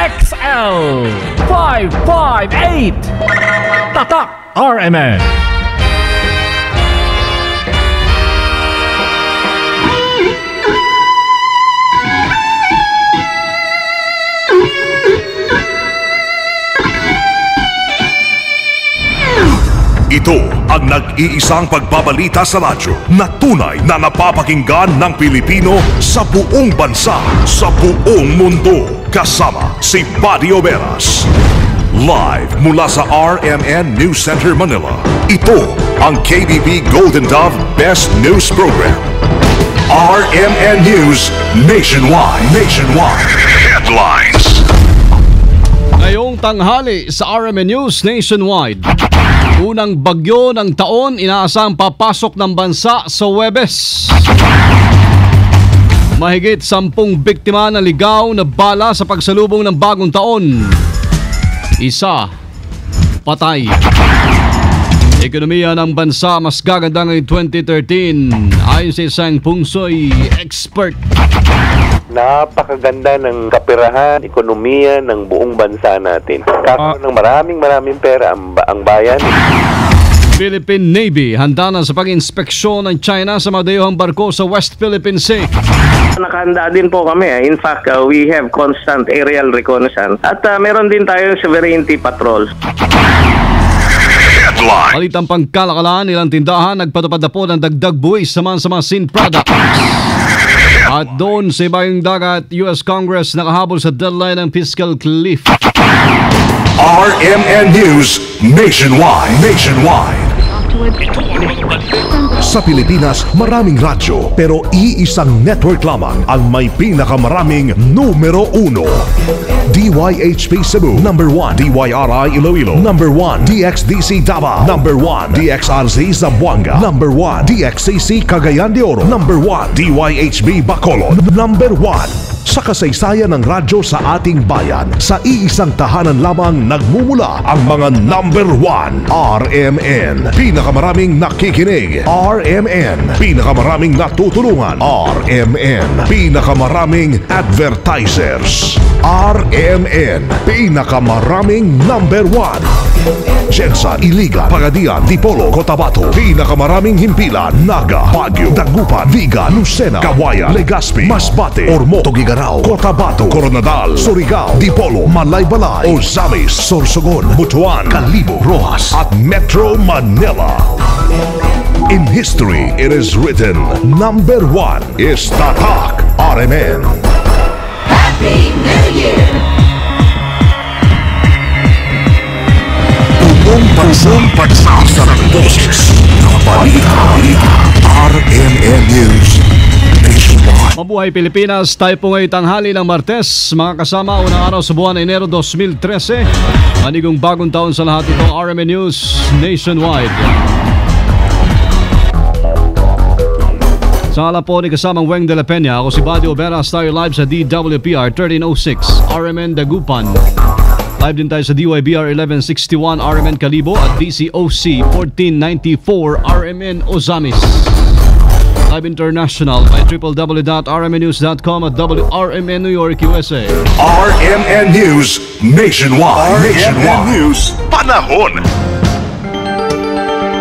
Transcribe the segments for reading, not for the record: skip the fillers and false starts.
XL 558 Tatak RMN. Ito ang nag-iisang pagbabalita sa radyo na tunay na napapakinggan ng Pilipino sa buong bansa, sa buong mundo. Kasama si Buddy Oberas. Live mula sa RMN News Center, Manila. Ito ang KBP Golden Dove Best News Program. RMN News Nationwide. Headlines. Ngayong tanghali sa RMN News Nationwide. Unang bagyo ng taon inaasang papasok ng bansa sa Huwebes. Mahigit 10 biktima na ligaw na bala sa pagsalubong ng bagong taon. Isa, patay. Ekonomiya ng bansa mas gaganda ngayong 2013 ayon sa isang pungsoy expert. Napakaganda ng kapirahan, ekonomiya ng buong bansa natin. Kakaroon ng maraming pera ang bayan. Philippine Navy handa na sa pag-inspeksyon ng China sa mga dayuhang barko sa West Philippine Sea. Nakahanda din po kami. In fact, we have constant aerial reconnaissance. At meron din tayong sovereignty patrol. Balitang pangkalakalan, ilang tindahan nagpatupad na po ng dagdag buwis sa mga sin products. At doon sa ibayong dagat, US Congress nakahabol sa deadline ng fiscal cliff. RMN News Nationwide. Sa Pilipinas, maraming radyo pero iisang network lamang ang may pinakamaraming numero 1. DYHP Cebu, number 1. DYRI Iloilo, number 1. DXDC Davao, number 1. DXRZ Zamboanga, number 1. DXCC Cagayan de Oro, number 1. DYHB Bacolod, number 1. Sa kasaysayan ng radyo sa ating bayan, sa iisang tahanan lamang nagmumula ang mga number 1. RMN, pinakamaraming nakikinig. RMN, pinakamaraming natutulungan. RMN, pinakamaraming advertisers. RMN, pinakamaraming number 1. Jensa, Iligan, Pagadian, Dipolo, Cotabato, pinakamaraming himpilan. Naga, Baguio, Dagupan, Viga, Lucena, Kawayan, Legazpi, Masbate, Ormoc, Tuguegarao, Cotabato, Coronadal, Surigao, Dipolo, Malaybalay, Ozamis, Sorsogon, Butuan, Calibo, Rojas at Metro Manila. In history, it is written, number 1 is Tatak RMN. Happy New Year! Buong bansa sa boses ng balita. RMN News Nationwide. Mabuhay Pilipinas, tayo po ngayon tanghali ng Martes. Mga kasama, unang araw sa buwan ng Enero 2013. Manigong bagong taon sa lahat itong RMN News Nationwide. Sa ngala po ni kasamang Weng de la Peña, ako si Buddy Oberas, tayo live sa DWPR 1306, RMN Dagupan. Live din tayo sa DYBR 1161 RMN Calibo at DCOC 1494 RMN Ozamis. Live international by www.rmnnews.com at WRMN New York, USA. RMN News Nationwide. RMN News Panahon.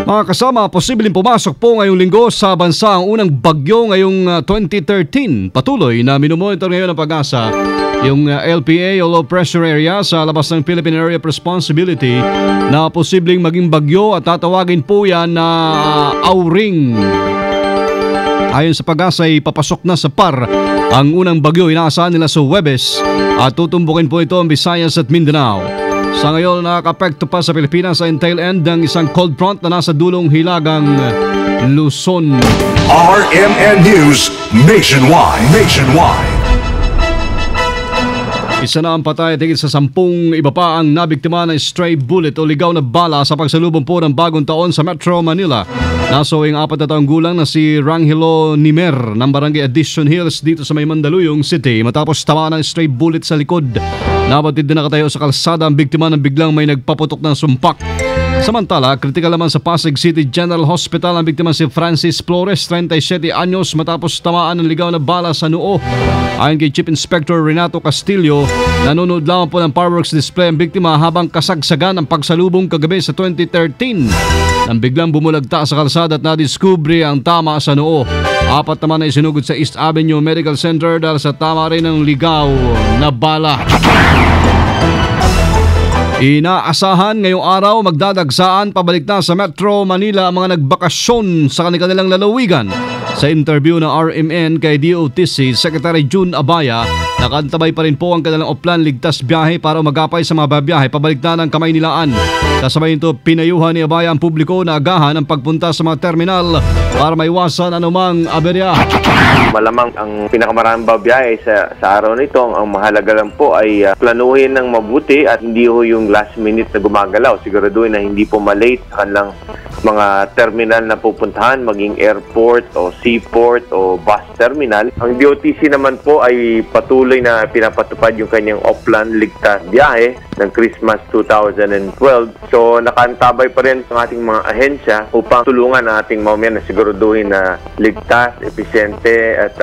Mga kasama, posibleng pumasok po ngayong linggo sa bansa ang unang bagyo ngayong 2013. Patuloy na minumonitor ngayon ng Pag-asa yung LPA o low pressure area sa labas ng Philippine Area of Responsibility na posibleng maging bagyo at tatawagin po yan na Auring. Ayon sa Pag-asa, papasok na sa PAR ang unang bagyo. Inaasahan nila sa Huwebes at tutumbukin po ito ang Visayas at Mindanao. Sa ngayon, nakaka-apekto pa sa Pilipinas sa tail end ng isang cold front na nasa dulong hilagang Luzon. RMN News Nationwide. Isa na ang patay at higit sa 10 iba pa ang nabiktima ng stray bullet o ligaw na bala sa pagsalubong po ng bagong taon sa Metro Manila. Nasawing 4 na taong gulang na si Rangelo Nimer ng Barangay Addition Hills dito sa may Mandaluyong City matapos tamaan ng stray bullet sa likod. Nabatid din nakatayo sa kalsada ang biktima nang biglang may nagpaputok ng sumpak. Samantala, kritikal naman sa Pasig City General Hospital ang biktima si Francis Flores, 37 anyos, matapos tamaan ng ligaw na bala sa noo. Ayon kay Chief Inspector Renato Castillo, nanonood lamang po ng fireworks display ang biktima habang kasagsagan ang pagsalubong kagabi sa 2013. Nang biglang bumulagta sa kalsada at nadiskubre ang tama sa noo. 4 naman ay sinugod sa East Avenue Medical Center dahil sa tama rin ng ligaw na bala. Inaasahan ngayong araw magdadagsaan pabalik na sa Metro Manila ang mga nagbakasyon sa kanilang lalawigan. Sa interview ng RMN kay DOTC Secretary June Abaya, nakantabay pa rin po ang kanilang oplan ligtas biyahe para umagapay sa mga babiyahe pabalik na ng Kamaynilaan. Kasabay nito, pinayuhan ni Abaya ang publiko na agahan ang pagpunta sa mga terminal para maiwasan anumang aberya. Malamang ang pinakamaraming babiyahe sa araw nito, ang mahalaga lang po ay planuhin ng mabuti at hindi ho yung last minute na gumagalaw. Siguraduhin na hindi po malate sa kanilang mga terminal na pupuntahan, maging airport o seaport o bus terminal. Ang DOTC naman po ay patuloy na pinapatupad yung kanyang off-plan ligtas biyahe ng Christmas 2012. So nakaantabay pa rin ang ating mga ahensya upang tulungan ang ating mamamayan na siguraduhin na ligtas, episyente at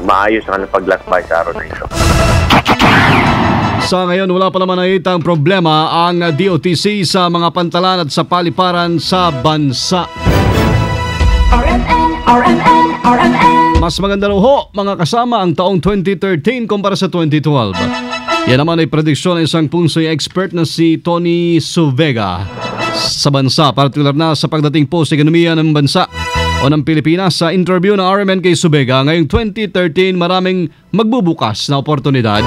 maayos ang paglakbay sa araw na ito. Sa ngayon, wala pa naman nakitang problema ang DOTC sa mga pantalan at sa paliparan sa bansa. RMN. Mas maganda raw ho, mga kasama, ang taong 2013 kumpara sa 2012. Yan naman ay prediksyon ng isang punsoy expert na si Tony Suvega sa bansa, partikular na sa pagdating po sa ekonomiya ng bansa o ng Pilipinas. Sa interview ng RMN kay Suvega, ngayong 2013 maraming magbubukas na oportunidad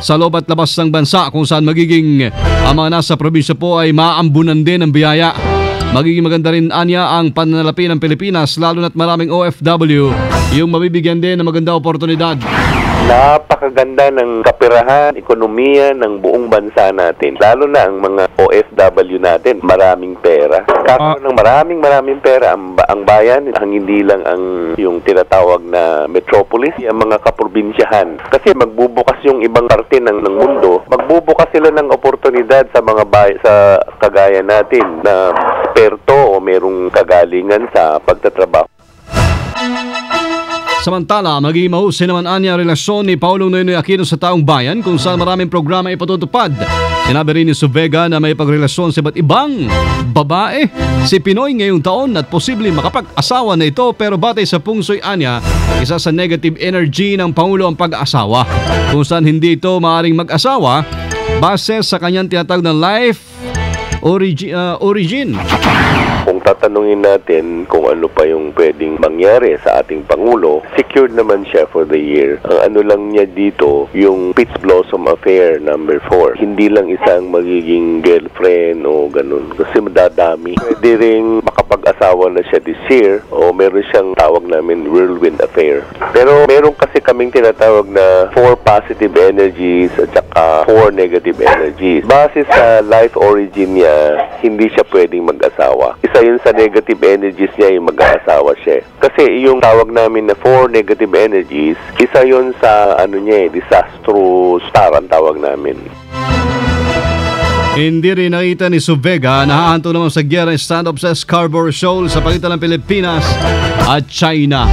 sa loob at labas ng bansa kung saan magiging ang mga nasa probinsya po ay maambunan din ng biyaya. Magiging maganda rin anya ang pananalapi ng Pilipinas lalo na't maraming OFW yung mabibigyan din ng maganda oportunidad. Napakaganda ng kapirahan, ekonomiya ng buong bansa natin. Lalo na ang mga OFW natin, maraming pera. Kakaroon ng maraming pera ang bayan, ang hindi lang ang yung tinatawag na metropolis, ang mga kaprobinsyahan. Kasi magbubukas yung ibang parte ng mundo, magbubukas sila ng oportunidad sa mga sa kagaya natin na eksperto o merong kagalingan sa pagtatrabaho. Samantala, magiging mahusay naman anya relasyon ni Paulong Noynoy Aquino sa taong bayan kung saan maraming programa ipatutupad. Sinabi rin ni Suvega na may pagrelasyon sa iba't ibang babae si Pinoy ngayong taon at posible makapag-asawa na ito, pero batay sa pungsoy anya, isa sa negative energy ng Pangulo ang pag-asawa. Kung saan hindi ito maaaring mag-asawa base sa kanyang tinatawag na life origin. Kung tatanungin natin kung ano pa yung pwedeng mangyari sa ating Pangulo, secured naman siya for the year. Ang ano lang niya dito, yung Peach Blossom Affair number 4. Hindi lang isang magiging girlfriend o ganun. Kasi madadami. Pwede rin makapag-asawa na siya this year o meron siyang tawag namin whirlwind affair. Pero meron kasi kaming tinatawag na 4 positive energies at saka 4 negative energies. Base sa life origin niya, hindi siya pwedeng mag-asawa. Isa yun sa negative energies niya yung mag-aasawa siya. Kasi yung tawag namin na 4 negative energies, isa yun sa disastrous star ang tawag namin. Hindi rin nakita ni Suvega na hahanto naman sa giyera stand-up sa Scarborough Shoal sa pagitan ng Pilipinas at China.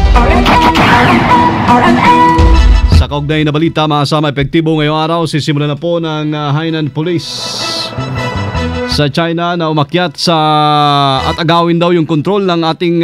Sa kaugnay na balita, makasama epektibo ngayong araw, sisimulan na po ng Hainan Police sa China na umakyat at agawin daw yung kontrol ng ating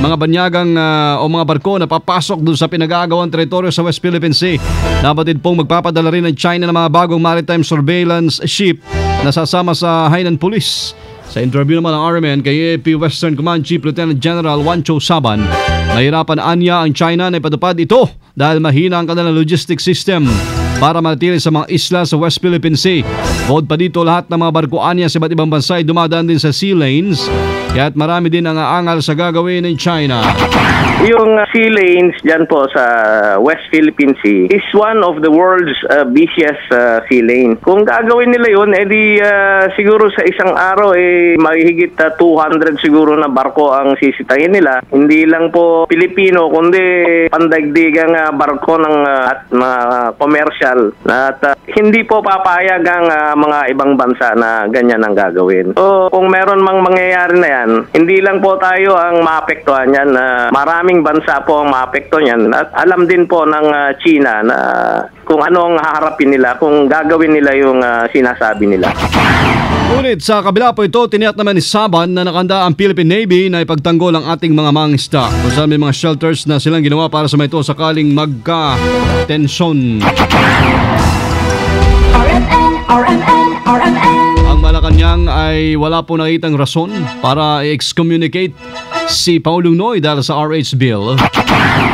mga banyagang o mga barko na papasok doon sa pinag-aagawang teritoryo sa West Philippine Sea. Nabatid pong magpapadala rin ng China ng mga bagong maritime surveillance ship na sasama sa Hainan Police. Sa interview naman ng RMN kay AP Western Command Chief Lieutenant General Wancho Saban, nahirapan anya ang China na ipatupad ito dahil mahina ang kanilang logistics system para manatili sa mga isla sa West Philippine Sea. Bukod pa dito, lahat ng mga barko anya sa iba't ibang bansa ay dumadaan din sa sea lanes Kaya't marami din ang aangal sa gagawin ng China. Yung sea lanes dyan po sa West Philippine Sea is one of the world's busiest sea lane. Kung gagawin nila yun, edi siguro sa isang araw mahigit 200 siguro na barko ang sisitahin nila. Hindi lang po Pilipino, kundi pandagdigang barko ng at mga commercial. At hindi po papayag ang mga ibang bansa na ganyan ang gagawin. So kung meron mang mangyayari na yan, hindi lang po tayo ang maapektuhan yan. Maraming bansa po ang maapektuhan yan. At alam din po ng China na kung ano ang haharapin nila, kung gagawin nila yung sinasabi nila. Ngunit sa kabila po ito, tiniyak naman ni Saban na nakanda ang Philippine Navy na ipagtanggol ang ating mga mangingisda. Kung saan may mga shelters na silang ginawa para sa mga ito sakaling magka-tensyon. Ang Malacanang ay wala po nakitang rason para i-excommunicate si Paulong Noy dahil sa RH Bill.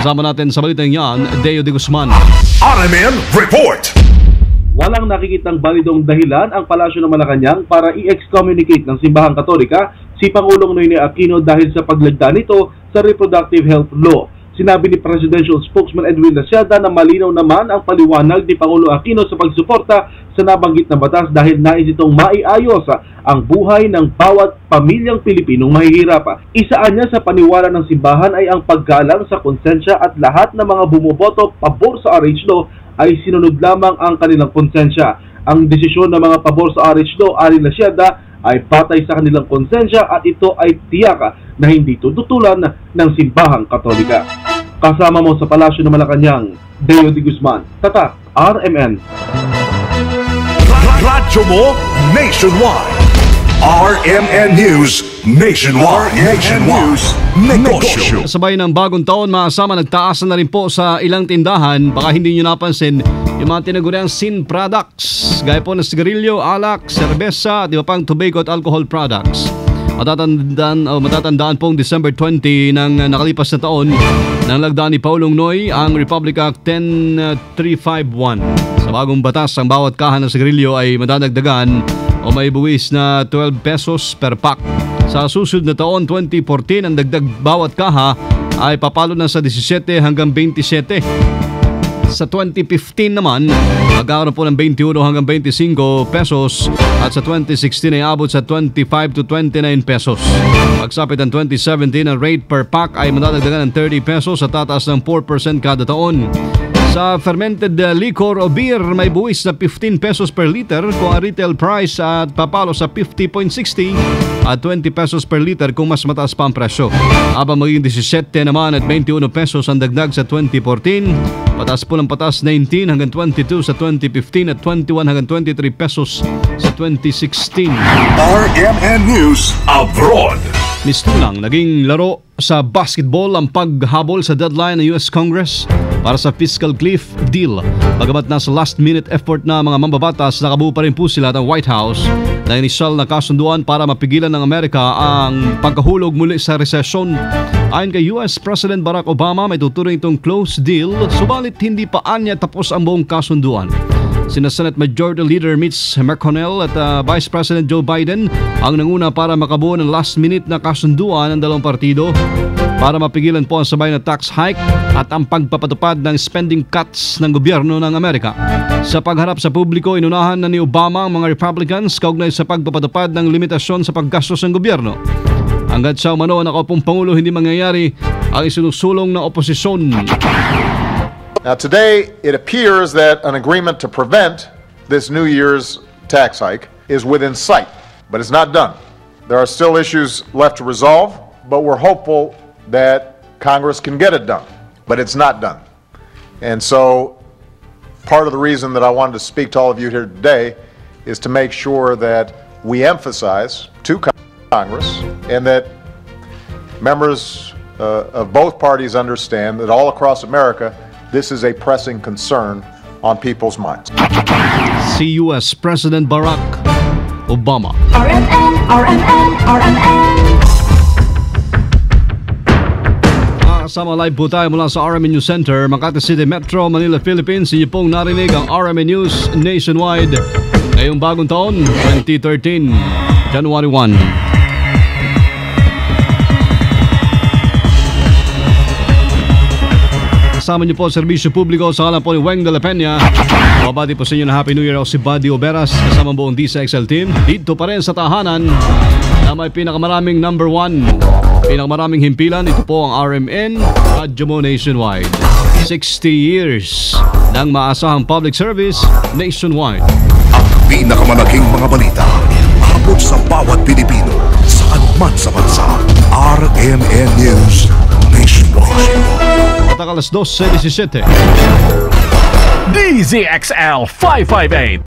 Kasama natin sa balitang yan, Deo de Guzman. RMN Report! Walang nakikitang balidong dahilan ang Palasyo ng Malacanang para i-excommunicate ng Simbahang Katolika si Pangulong Noynoy Aquino dahil sa paglagda nito sa reproductive health law. Sinabi ni Presidential Spokesman Edwin Laciada na malinaw naman ang paliwanag ni Pangulo Aquino sa pagsuporta sa nabanggit na batas dahil nais itong maiayos ang buhay ng bawat pamilyang Pilipinong mahihirap. Isaan niya sa paniwala ng simbahan ay ang paggalang sa konsensya at lahat ng mga bumoboto pabor sa RH law ay sinunod lamang ang kanilang konsensya. Ang desisyon ng mga pabor sa RH law, Ari Laciada, ay patay sa kanilang konsensya at ito ay tiyak na hindi tututulan ng Simbahang Katolika. Kasama mo sa Palasyo ng Malacanang, Deo de Guzman, Tatak, RMN. Radyo mo nationwide. RMN News Nationwide. Negosyo. Sabay ng bagong taon, maasama nagtaas na rin po sa ilang tindahan. Baka hindi nyo napansin yung mga tinaguriang sin products. Gaya po ng sigarilyo, alak, serbesa at iba pang tobacco at alcohol products. Matatandaan pong December 20 ng nakalipas na taon nang lagdaan ni Paulong Noy ang Republic Act 10351. Sa bagong batas, ang bawat kahan ng sigarilyo ay madadagdagan o may buwis na 12 pesos per pack. Sa susunod na taon, 2014, ang dagdag bawat kaha ay papalo na sa 17 hanggang 27. Sa 2015 naman, magkakaroon po ng 21 hanggang 25 pesos at sa 2016 ay abot sa 25 to 29 pesos. Pagsapit ng 2017, ang rate per pack ay madadagdagan ng 30 pesos at tataas ng 4% kada taon. Sa fermented liquor o beer, may buwis na 15 pesos per liter kung ang retail price at papalo sa 50.60 at 20 pesos per liter kung mas mataas pa ang presyo. Habang maging 17 naman at 21 pesos ang dagdag sa 2014, pataas po ng pataas 19 hanggang 22 sa 2015 at 21 hanggang 23 pesos sa 2016. RMN News Abroad. Mistulang, naging laro sa basketball ang paghabol sa deadline ng US Congress para sa fiscal cliff deal. Bagamat nasa last-minute effort na mga mambabatas, nakabuo pa rin po sila ng White House na inisyal na kasunduan para mapigilan ng Amerika ang pagkahulog muli sa resesyon. Ayon kay US President Barack Obama, may tuturing itong close deal, subalit hindi pa anya tapos ang buong kasunduan. Sina Senate Majority Leader Mitch McConnell at Vice President Joe Biden ang nanguna para makabuo ng last-minute na kasunduan ng dalawang partido para mapigilan po ang sabay na tax hike at ang pagpapatupad ng spending cuts ng gobyerno ng Amerika. Sa pagharap sa publiko, inunahan na ni Obama ang mga Republicans kaugnay sa pagpapatupad ng limitasyon sa paggastos ng gobyerno. Hanggat sa umano ang nakaupong Pangulo, hindi mangyayari ang isinusulong na oposisyon. Now today, it appears that an agreement to prevent this New Year's tax hike is within sight, but it's not done. There are still issues left to resolve, but we're hopeful that Congress can get it done, but it's not done. And so part of the reason that I wanted to speak to all of you here today is to make sure that we emphasize to Congress and that members of both parties understand that all across America, this is a pressing concern on people's minds. Si US President Barack Obama. RMN. Kasama live po tayo mula sa RMN News Center, Makati City Metro, Manila, Philippines. Inyo pong narinig ang RMN News Nationwide ngayong bagong taon, 2013, January 1. Kasama niyo po serbisyo publiko sa kalan po ni Weng de la Peña. Mabati po sa inyo na Happy New Year ako si Buddy Oberas kasama buong DCXL team. Dito pa rin sa tahanan na may pinakamaraming number 1, pinakamaraming himpilan. Ito po ang RMN, Radyo Mo Nationwide. 60 years ng maasahang public service nationwide. Ang pinakamalaking mga balita abot sa bawat Pilipino saan man sa bansa. RMN News Nationwide. At alas 12:17. DZXL 558.